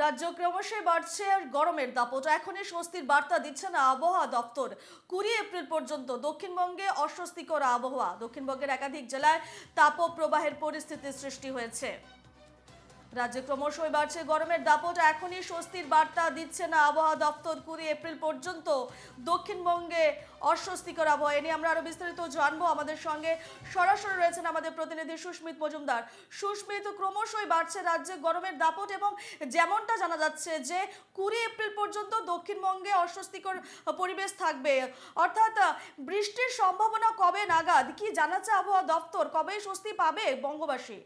রাজ্য ক্রমশই বাড়ছে গরমের দাপট। এখনই স্বস্তির বার্তা দিচ্ছে না আবহাওয়া দপ্তর। 20 এপ্রিল পর্যন্ত দক্ষিণবঙ্গে অস্বস্তিকর আবহাওয়া। দক্ষিণবঙ্গের একাধিক জেলায় তাপপ্রবাহের পরিস্থিতি সৃষ্টি হয়েছে। রাজ্যে ক্রমশই বাড়ছে গরমের দাপট। এখনই স্বস্তির বার্তা দিচ্ছে না আবহাওয়া দপ্তর। 20 এপ্রিল পর্যন্ত দক্ষিণবঙ্গে অস্বস্তিকর আবহাওয়া। এ নিয়ে আমরা আরো বিস্তারিত জানবো। আমাদের সঙ্গে সরাসরি রয়েছেন আমাদের প্রতিনিধি সুস্মিত মজুমদার। সুস্মিত, ক্রমশই বাড়ছে রাজ্যে গরমের দাপট এবং যেমনটা জানা যাচ্ছে যে 20 এপ্রিল পর্যন্ত দক্ষিণবঙ্গে অস্বস্তিকর পরিবেশ থাকবে, অর্থাৎ বৃষ্টির সম্ভাবনা কবে নাগাদ কি জানাচ্ছে আবহাওয়া দপ্তর? কবেই স্বস্তি পাবে বঙ্গবাসী?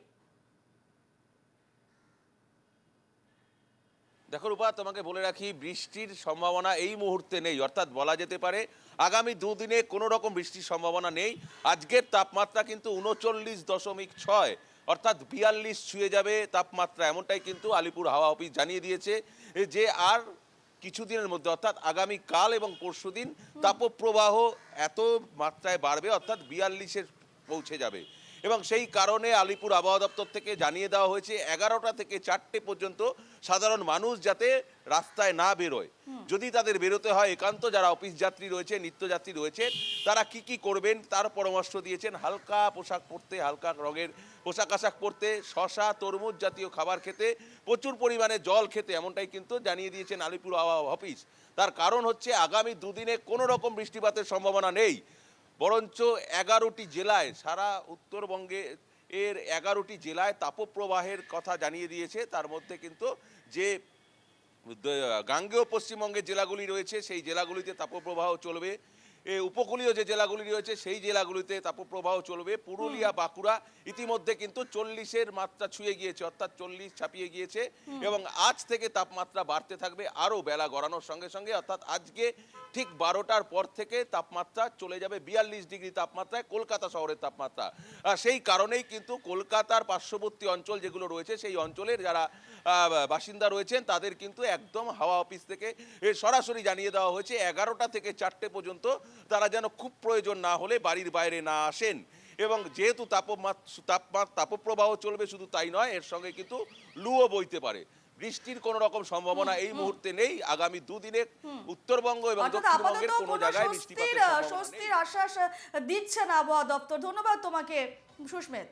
দেখো রূপা, তোমাকে বলে রাখি, বৃষ্টির সম্ভাবনা এই মুহূর্তে নেই। অর্থাৎ বলা যেতে পারে আগামী দুদিনে কোনো রকম বৃষ্টির সম্ভাবনা নেই। আজকের তাপমাত্রা কিন্তু 39.6, অর্থাৎ 42 ছুঁয়ে যাবে তাপমাত্রা, এমনটাই কিন্তু আলিপুর হাওয়া অফিস জানিয়ে দিয়েছে যে আর কিছুদিনের মধ্যে অর্থাৎ আগামীকাল এবং পরশুদিন তাপপ্রবাহ এত মাত্রায় বাড়বে, অর্থাৎ 42-এ পৌঁছে যাবে। এবং সেই কারণে আলিপুর আবহাওয়া দপ্তর থেকে জানিয়ে দেওয়া হয়েছে 11টা থেকে 4টে পর্যন্ত সাধারণ মানুষ যাতে রাস্তায় না বেরোয়। যদি তাদের বেরোতে হয়, একান্ত যারা অফিস যাত্রী রয়েছে, নিত্যযাত্রী রয়েছে, তারা কি করবেন তার পরামর্শ দিয়েছেন। হালকা পোশাক পরতে, হালকা রঙের পোশাক আশাক পরতে, শশা তরমুজ জাতীয় খাবার খেতে, প্রচুর পরিমাণে জল খেতে, এমনটাই কিন্তু জানিয়ে দিয়েছেন আলিপুর আবহাওয়া অফিস। তার কারণ হচ্ছে আগামী দুদিনে কোনো রকম বৃষ্টিপাতের সম্ভাবনা নেই। বরঞ্চ 11টি জেলায়, সারা উত্তরবঙ্গে এর 11টি জেলায় তাপপ্রবাহের কথা জানিয়ে দিয়েছে। তার মধ্যে কিন্তু যে গাঙ্গেয় পশ্চিমবঙ্গের জেলাগুলি রয়েছে সেই জেলাগুলিতে তাপপ্রবাহ চলবে। উপকূলীয় যে জেলাগুলি রয়েছে সেই জেলাগুলিতে তাপপ্রবাহ চলবে। পুরুলিয়া, বাঁকুড়া ইতিমধ্যে কিন্তু 40-এর মাত্রা ছুঁয়ে গিয়েছে, অর্থাৎ 40 ছাপিয়ে গিয়েছে। এবং আজ থেকে তাপমাত্রা বাড়তে থাকবে আরও বেলা গড়ানোর সঙ্গে সঙ্গে, অর্থাৎ আজকে ঠিক 12টার পর থেকে তাপমাত্রা চলে যাবে 42 ডিগ্রি তাপমাত্রায়, কলকাতা শহরের তাপমাত্রা। সেই কারণেই কিন্তু কলকাতার পার্শ্ববর্তী অঞ্চল যেগুলো রয়েছে সেই অঞ্চলের যারা বাসিন্দা রয়েছেন তাদের কিন্তু একদম হাওয়া অফিস থেকে সরাসরি জানিয়ে দেওয়া হয়েছে 11টা থেকে 4টে পর্যন্ত তারা যেন খুব প্রয়োজন না হলে বাড়ির বাইরে না আসেন। এবং যেহেতু তাপপ্রবাহ চলবে, শুধু তাই নয়, এর সঙ্গে কিন্তু লুও বইতে পারে। বৃষ্টির কোন রকম সম্ভাবনা এই মুহূর্তে নেই। আগামী দুদিনে উত্তরবঙ্গ এবং দক্ষিণবঙ্গের কোনো জায়গায় বৃষ্টিপাতের সম্ভাবনা নেই। স্বস্তির আশ্বাস দিচ্ছে না আবহাওয়া দপ্তর। ধন্যবাদ তোমাকে সুস্মিত।